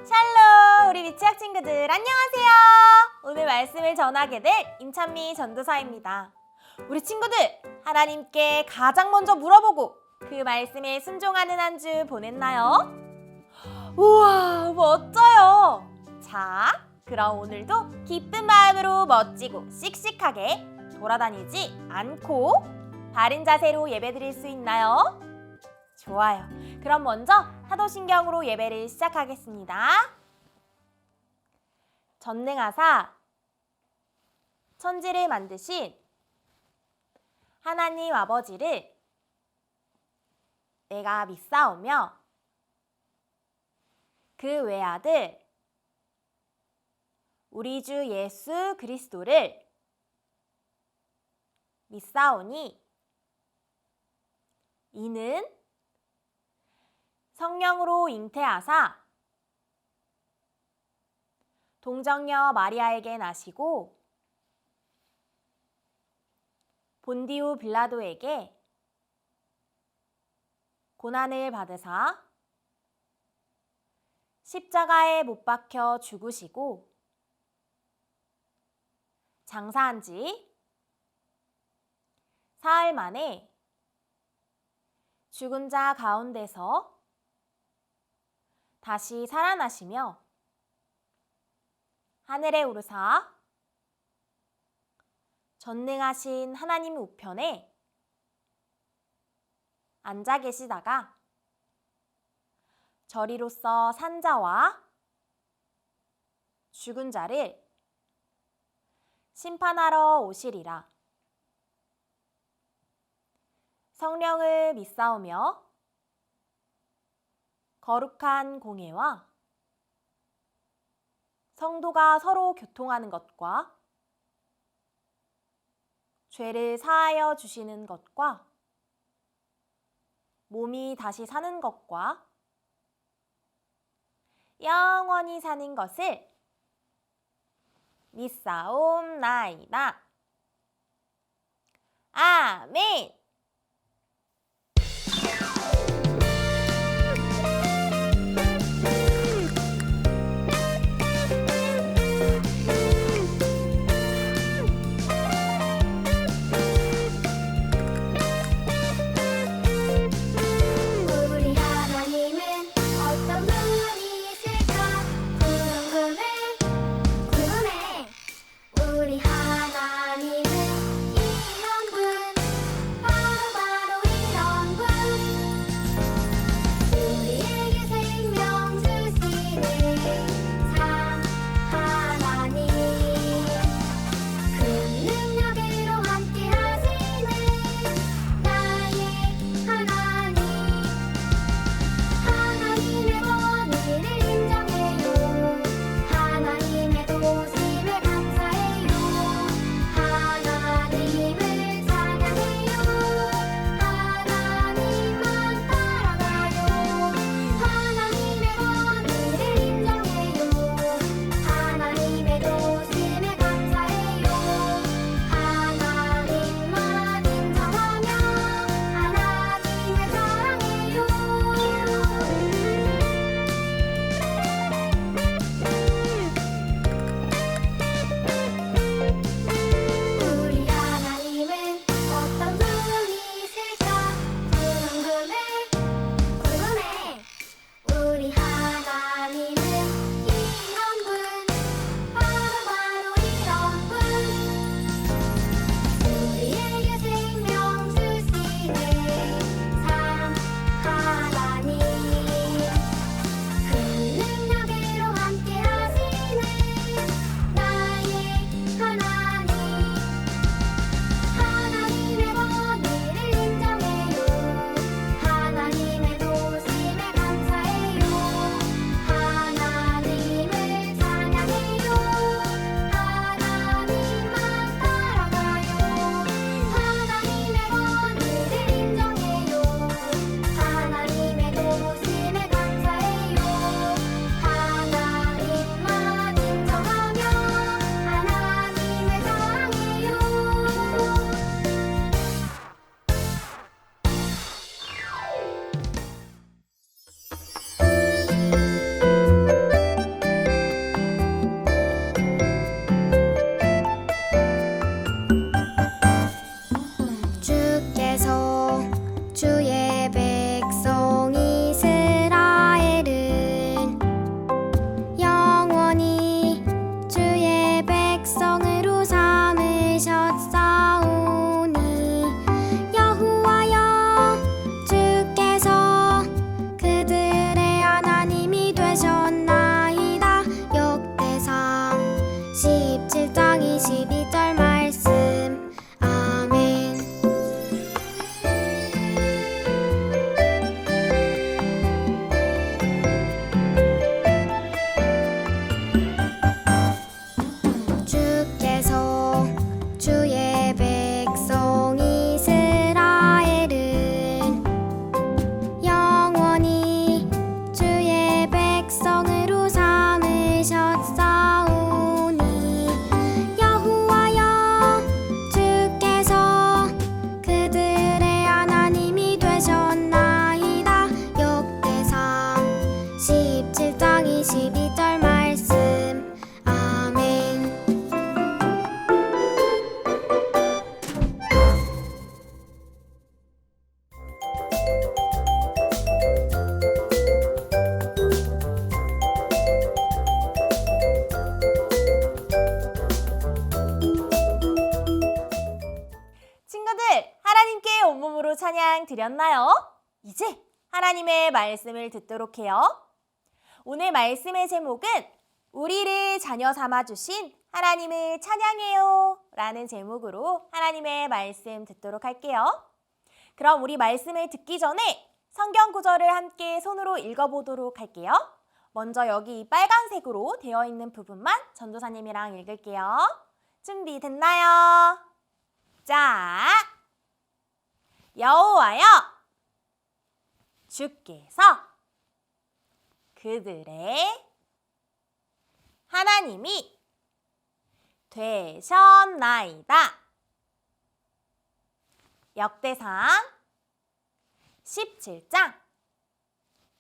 샬롬 우리 미치학 친구들 안녕하세요. 오늘 말씀을 전하게 될 임찬미 전도사입니다. 우리 친구들 하나님께 가장 먼저 물어보고 그 말씀에 순종하는 한 주 보냈나요? 우와 멋져요. 자 그럼 오늘도 기쁜 마음으로 멋지고 씩씩하게 돌아다니지 않고 바른 자세로 예배드릴 수 있나요? 좋아요. 그럼 먼저 사도신경으로 예배를 시작하겠습니다. 전능하사 천지를 만드신 하나님 아버지를 내가 믿사오며 그 외아들 우리 주 예수 그리스도를 믿사오니 이는 성령으로 잉태하사 동정녀 마리아에게 나시고 본디오 빌라도에게 고난을 받으사 십자가에 못 박혀 죽으시고 장사한 지 사흘 만에 죽은 자 가운데서 다시 살아나시며 하늘에 오르사 전능하신 하나님 우편에 앉아 계시다가 저리로서 산 자와 죽은 자를 심판하러 오시리라. 성령을 믿사오며 거룩한 공예와 성도가 서로 교통하는 것과 죄를 사하여 주시는 것과 몸이 다시 사는 것과 영원히 사는 것을 믿사옵나이다. 아멘. 우리 하나님은 어떤 분이실까 궁금해. 우리 하나님은 이런 분 바로 드렸나요? 이제 하나님의 말씀을 듣도록 해요. 오늘 말씀의 제목은 우리를 자녀 삼아주신 하나님을 찬양해요 라는 제목으로 하나님의 말씀 듣도록 할게요. 그럼 우리 말씀을 듣기 전에 성경 구절을 함께 손으로 읽어보도록 할게요. 먼저 여기 빨간색으로 되어 있는 부분만 전도사님이랑 읽을게요. 준비됐나요? 자, 여호와여, 주께서 그들의 하나님이 되셨나이다. 역대상 17장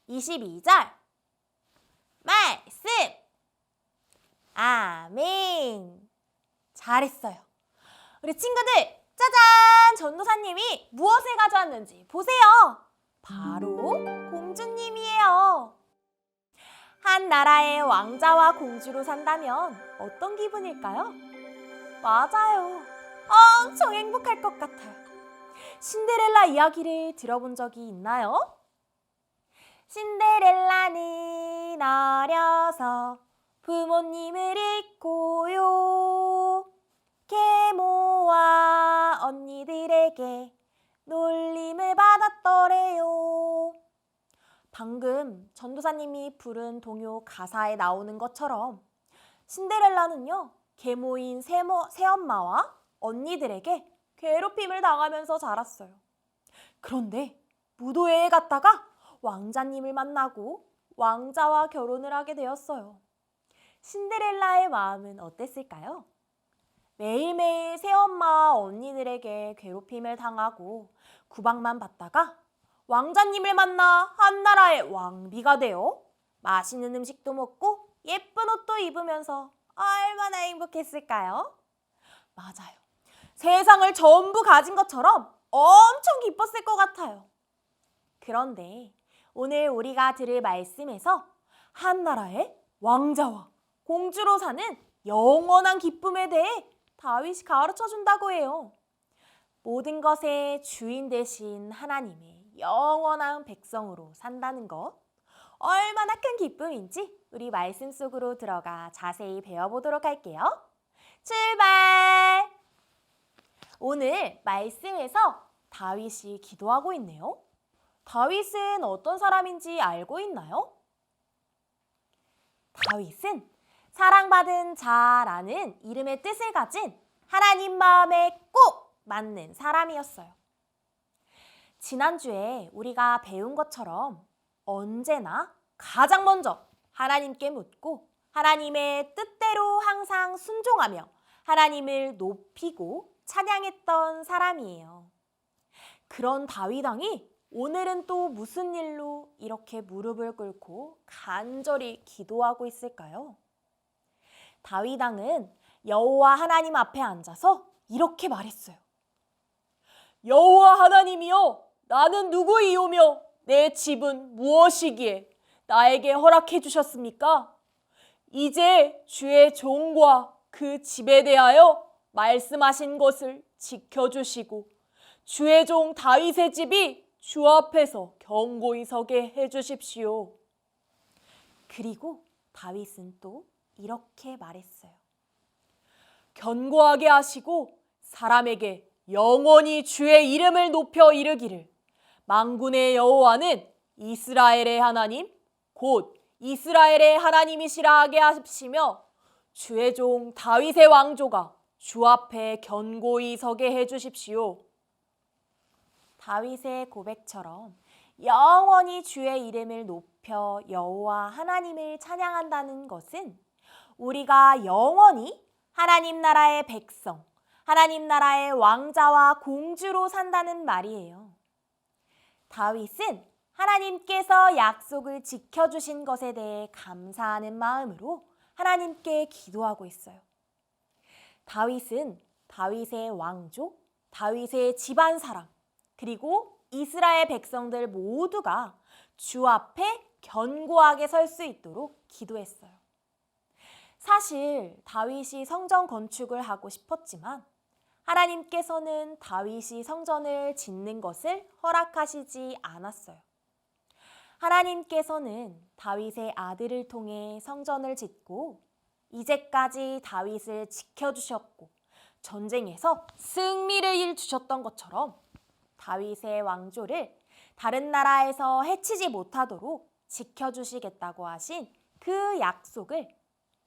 22절 말씀. 아멘. 잘했어요. 우리 친구들, 짜잔! 전도사님이 무엇을 가져왔는지 보세요. 바로 공주님이에요. 한 나라의 왕자와 공주로 산다면 어떤 기분일까요? 맞아요. 엄청 행복할 것 같아요. 신데렐라 이야기를 들어본 적이 있나요? 신데렐라는 어려서 부모님을 잃고요. 계모와 언니들에게 놀림을 받았더래요. 방금 전도사님이 부른 동요 가사에 나오는 것처럼 신데렐라는요, 계모인 새엄마와 언니들에게 괴롭힘을 당하면서 자랐어요. 그런데 무도회에 갔다가 왕자님을 만나고 왕자와 결혼을 하게 되었어요. 신데렐라의 마음은 어땠을까요? 매일매일 새엄마와 언니들에게 괴롭힘을 당하고 구박만 받다가 왕자님을 만나 한나라의 왕비가 되어 맛있는 음식도 먹고 예쁜 옷도 입으면서 얼마나 행복했을까요? 맞아요. 세상을 전부 가진 것처럼 엄청 기뻤을 것 같아요. 그런데 오늘 우리가 들을 말씀에서 한나라의 왕자와 공주로 사는 영원한 기쁨에 대해 다윗이 가르쳐 준다고 해요. 모든 것의 주인 되신 하나님의 영원한 백성으로 산다는 것, 얼마나 큰 기쁨인지 우리 말씀 속으로 들어가 자세히 배워보도록 할게요. 출발! 오늘 말씀에서 다윗이 기도하고 있네요. 다윗은 어떤 사람인지 알고 있나요? 다윗은 사랑받은 자라는 이름의 뜻을 가진 하나님 마음에 꼭 맞는 사람이었어요. 지난주에 우리가 배운 것처럼 언제나 가장 먼저 하나님께 묻고 하나님의 뜻대로 항상 순종하며 하나님을 높이고 찬양했던 사람이에요. 그런 다윗 왕이 오늘은 또 무슨 일로 이렇게 무릎을 꿇고 간절히 기도하고 있을까요? 다윗 왕은 여호와 하나님 앞에 앉아서 이렇게 말했어요. 여호와 하나님이여, 나는 누구이오며 내 집은 무엇이기에 나에게 허락해 주셨습니까? 이제 주의 종과 그 집에 대하여 말씀하신 것을 지켜주시고 주의 종 다윗의 집이 주 앞에서 견고히 서게 해주십시오. 그리고 다윗은 또 이렇게 말했어요. 견고하게 하시고 사람에게 영원히 주의 이름을 높여 이르기를 만군의 여호와는 이스라엘의 하나님 곧 이스라엘의 하나님이시라 하게 하시며 주의 종 다윗의 왕조가 주 앞에 견고히 서게 해주십시오. 다윗의 고백처럼 영원히 주의 이름을 높여 여호와 하나님을 찬양한다는 것은 우리가 영원히 하나님 나라의 백성, 하나님 나라의 왕자와 공주로 산다는 말이에요. 다윗은 하나님께서 약속을 지켜주신 것에 대해 감사하는 마음으로 하나님께 기도하고 있어요. 다윗은 다윗의 왕족, 다윗의 집안 사람, 그리고 이스라엘 백성들 모두가 주 앞에 견고하게 설 수 있도록 기도했어요. 사실 다윗이 성전 건축을 하고 싶었지만 하나님께서는 다윗이 성전을 짓는 것을 허락하시지 않았어요. 하나님께서는 다윗의 아들을 통해 성전을 짓고 이제까지 다윗을 지켜주셨고 전쟁에서 승리를 이루셨던 것처럼 다윗의 왕조를 다른 나라에서 해치지 못하도록 지켜주시겠다고 하신 그 약속을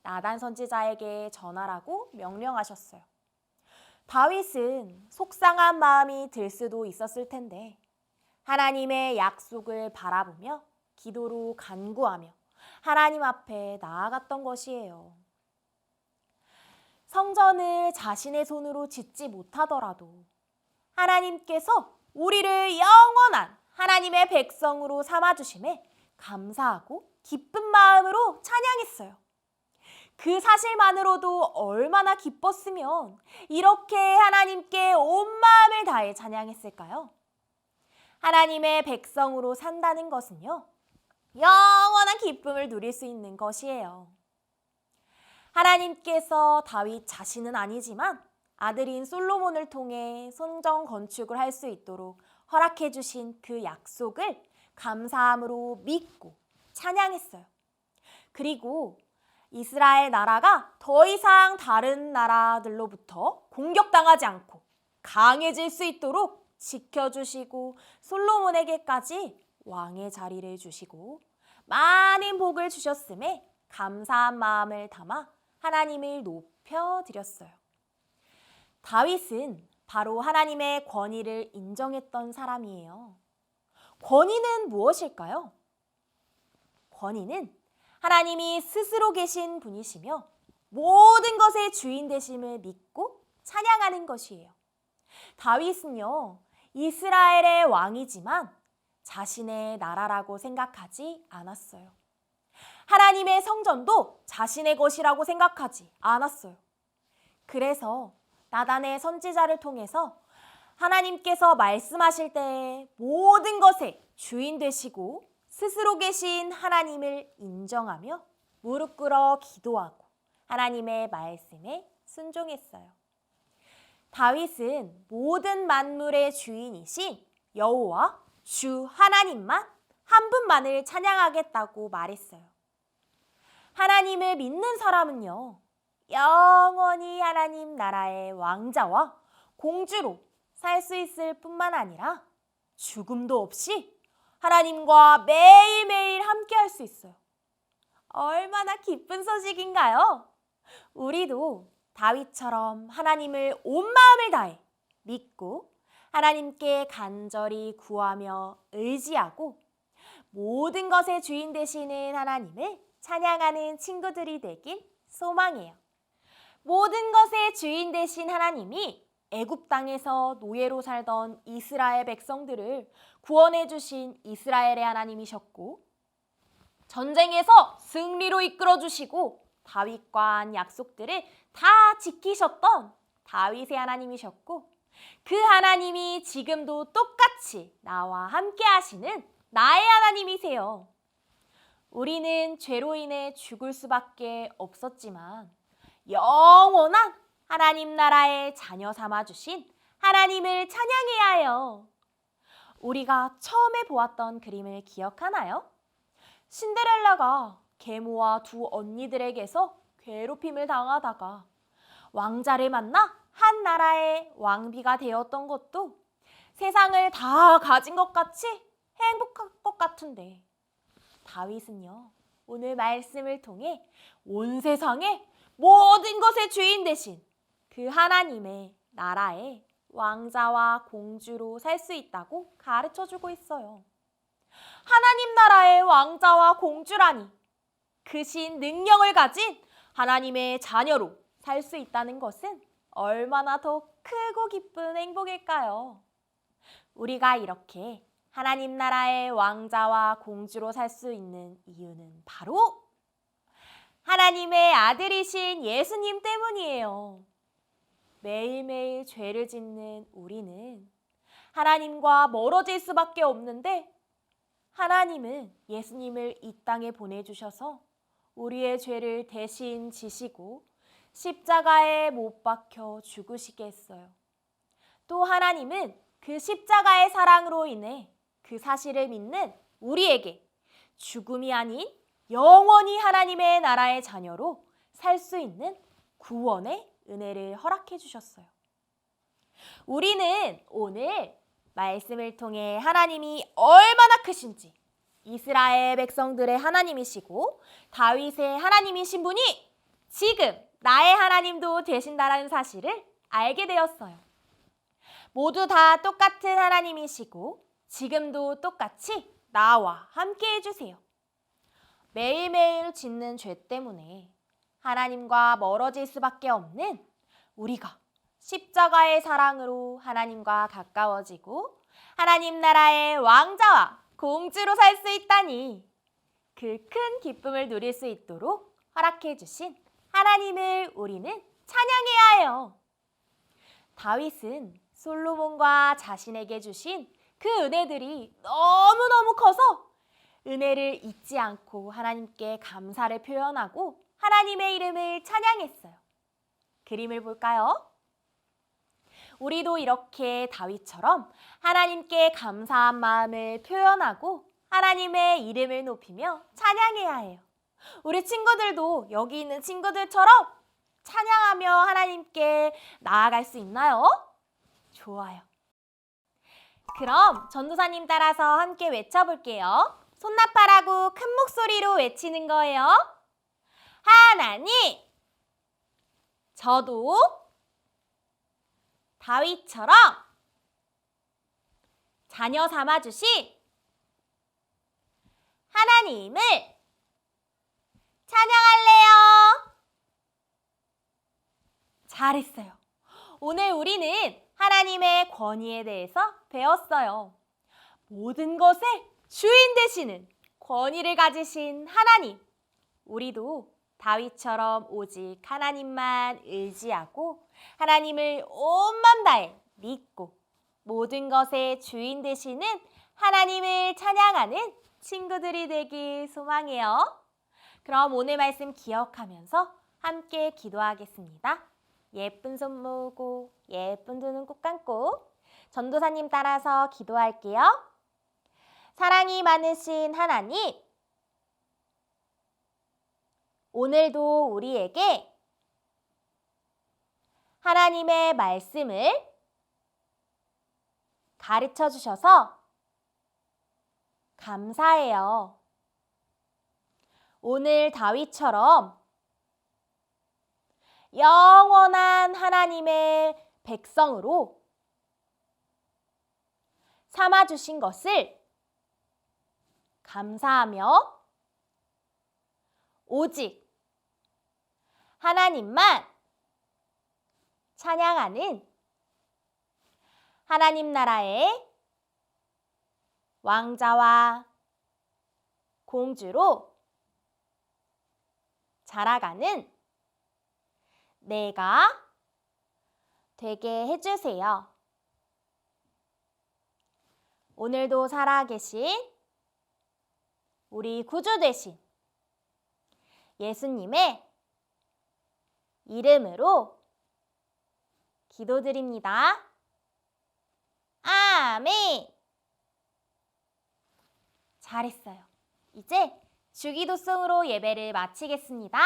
나단 선지자에게 전하라고 명령하셨어요. 다윗은 속상한 마음이 들 수도 있었을 텐데 하나님의 약속을 바라보며 기도로 간구하며 하나님 앞에 나아갔던 것이에요. 성전을 자신의 손으로 짓지 못하더라도 하나님께서 우리를 영원한 하나님의 백성으로 삼아주심에 감사하고 기쁜 마음으로 찬양했어요. 그 사실만으로도 얼마나 기뻤으면 이렇게 하나님께 온 마음을 다해 찬양했을까요? 하나님의 백성으로 산다는 것은요, 영원한 기쁨을 누릴 수 있는 것이에요. 하나님께서 다윗 자신은 아니지만 아들인 솔로몬을 통해 성전 건축을 할 수 있도록 허락해 주신 그 약속을 감사함으로 믿고 찬양했어요. 그리고 이스라엘 나라가 더 이상 다른 나라들로부터 공격당하지 않고 강해질 수 있도록 지켜주시고 솔로몬에게까지 왕의 자리를 주시고 많은 복을 주셨음에 감사한 마음을 담아 하나님을 높여드렸어요. 다윗은 바로 하나님의 권위를 인정했던 사람이에요. 권위는 무엇일까요? 권위는 하나님이 스스로 계신 분이시며 모든 것의 주인 되심을 믿고 찬양하는 것이에요. 다윗은요, 이스라엘의 왕이지만 자신의 나라라고 생각하지 않았어요. 하나님의 성전도 자신의 것이라고 생각하지 않았어요. 그래서 나단의 선지자를 통해서 하나님께서 말씀하실 때 모든 것의 주인 되시고 스스로 계신 하나님을 인정하며 무릎 꿇어 기도하고 하나님의 말씀에 순종했어요. 다윗은 모든 만물의 주인이신 여호와 주 하나님만 한 분만을 찬양하겠다고 말했어요. 하나님을 믿는 사람은요, 영원히 하나님 나라의 왕자와 공주로 살 수 있을 뿐만 아니라 죽음도 없이 하나님과 매일매일 함께 할 수 있어요. 얼마나 기쁜 소식인가요? 우리도 다윗처럼 하나님을 온 마음을 다해 믿고 하나님께 간절히 구하며 의지하고 모든 것의 주인 되시는 하나님을 찬양하는 친구들이 되길 소망해요. 모든 것의 주인 되신 하나님이 애굽 땅에서 노예로 살던 이스라엘 백성들을 구원해 주신 이스라엘의 하나님이셨고 전쟁에서 승리로 이끌어 주시고 다윗과 한 약속들을 다 지키셨던 다윗의 하나님이셨고 그 하나님이 지금도 똑같이 나와 함께 하시는 나의 하나님이세요. 우리는 죄로 인해 죽을 수밖에 없었지만 영원한 하나님 나라의 자녀 삼아주신 하나님을 찬양해야 해요. 우리가 처음에 보았던 그림을 기억하나요? 신데렐라가 계모와 두 언니들에게서 괴롭힘을 당하다가 왕자를 만나 한 나라의 왕비가 되었던 것도 세상을 다 가진 것 같이 행복할 것 같은데 다윗은요, 오늘 말씀을 통해 온 세상의 모든 것의 주인 되신 그 하나님의 나라의 왕자와 공주로 살 수 있다고 가르쳐주고 있어요. 하나님 나라의 왕자와 공주라니 그 신 능력을 가진 하나님의 자녀로 살 수 있다는 것은 얼마나 더 크고 기쁜 행복일까요? 우리가 이렇게 하나님 나라의 왕자와 공주로 살 수 있는 이유는 바로 하나님의 아들이신 예수님 때문이에요. 매일매일 죄를 짓는 우리는 하나님과 멀어질 수밖에 없는데 하나님은 예수님을 이 땅에 보내주셔서 우리의 죄를 대신 지시고 십자가에 못 박혀 죽으시게 했어요. 또 하나님은 그 십자가의 사랑으로 인해 그 사실을 믿는 우리에게 죽음이 아닌 영원히 하나님의 나라의 자녀로 살 수 있는 구원의 은혜를 허락해 주셨어요. 우리는 오늘 말씀을 통해 하나님이 얼마나 크신지, 이스라엘 백성들의 하나님이시고 다윗의 하나님이신 분이 지금 나의 하나님도 되신다라는 사실을 알게 되었어요. 모두 다 똑같은 하나님이시고 지금도 똑같이 나와 함께 해주세요. 매일매일 짓는 죄 때문에 하나님과 멀어질 수밖에 없는 우리가 십자가의 사랑으로 하나님과 가까워지고 하나님 나라의 왕자와 공주로 살 수 있다니, 그 큰 기쁨을 누릴 수 있도록 허락해 주신 하나님을 우리는 찬양해야 해요. 다윗은 솔로몬과 자신에게 주신 그 은혜들이 너무너무 커서 은혜를 잊지 않고 하나님께 감사를 표현하고 하나님의 이름을 찬양했어요. 그림을 볼까요? 우리도 이렇게 다윗처럼 하나님께 감사한 마음을 표현하고 하나님의 이름을 높이며 찬양해야 해요. 우리 친구들도 여기 있는 친구들처럼 찬양하며 하나님께 나아갈 수 있나요? 좋아요. 그럼 전도사님 따라서 함께 외쳐볼게요. 손나팔하고 큰 목소리로 외치는 거예요. 하나님, 저도 다윗처럼 자녀 삼아주신 하나님을 찬양할래요. 잘했어요. 오늘 우리는 하나님의 권위에 대해서 배웠어요. 모든 것의 주인 되시는 권위를 가지신 하나님, 우리도 다윗처럼 오직 하나님만 의지하고 하나님을 온 맘 다해 믿고 모든 것의 주인 되시는 하나님을 찬양하는 친구들이 되길 소망해요. 그럼 오늘 말씀 기억하면서 함께 기도하겠습니다. 예쁜 손 모으고 예쁜 두 눈 꼭 감고 전도사님 따라서 기도할게요. 사랑이 많으신 하나님, 오늘도 우리에게 하나님의 말씀을 가르쳐 주셔서 감사해요. 오늘 다윗처럼 영원한 하나님의 백성으로 삼아주신 것을 감사하며 오직 하나님만 찬양하는 하나님 나라의 왕자와 공주로 자라가는 내가 되게 해주세요. 오늘도 살아계신 우리 구주 되신 예수님의 이름으로 기도드립니다. 아멘. 잘했어요. 이제 주기도송으로 예배를 마치겠습니다.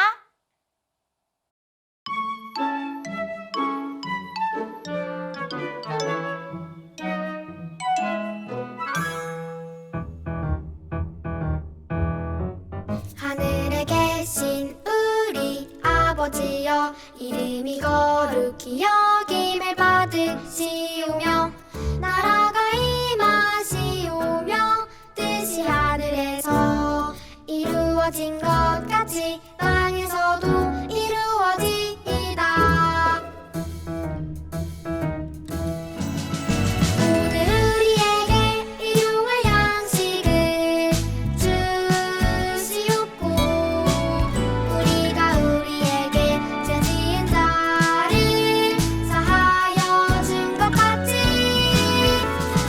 하늘에 계신 우리 아버지여, 이름이 거룩히 여김을 받으시오며 나라가 임하시오며 뜻이 하늘에서 이루어진 것 같이 땅에서도 이루어지이다. 오늘 우리에게 일용할 양식을 주시옵고 우리가 우리에게 죄 지은 자를 사하여 준 것 같이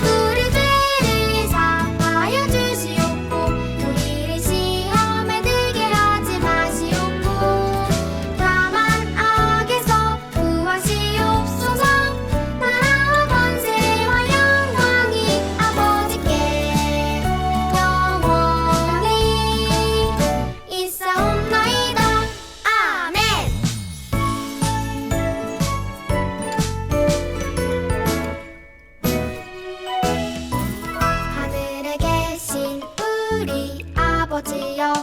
우리 죄를 사하여 주시옵고 우리를 시험에 들게 아버지여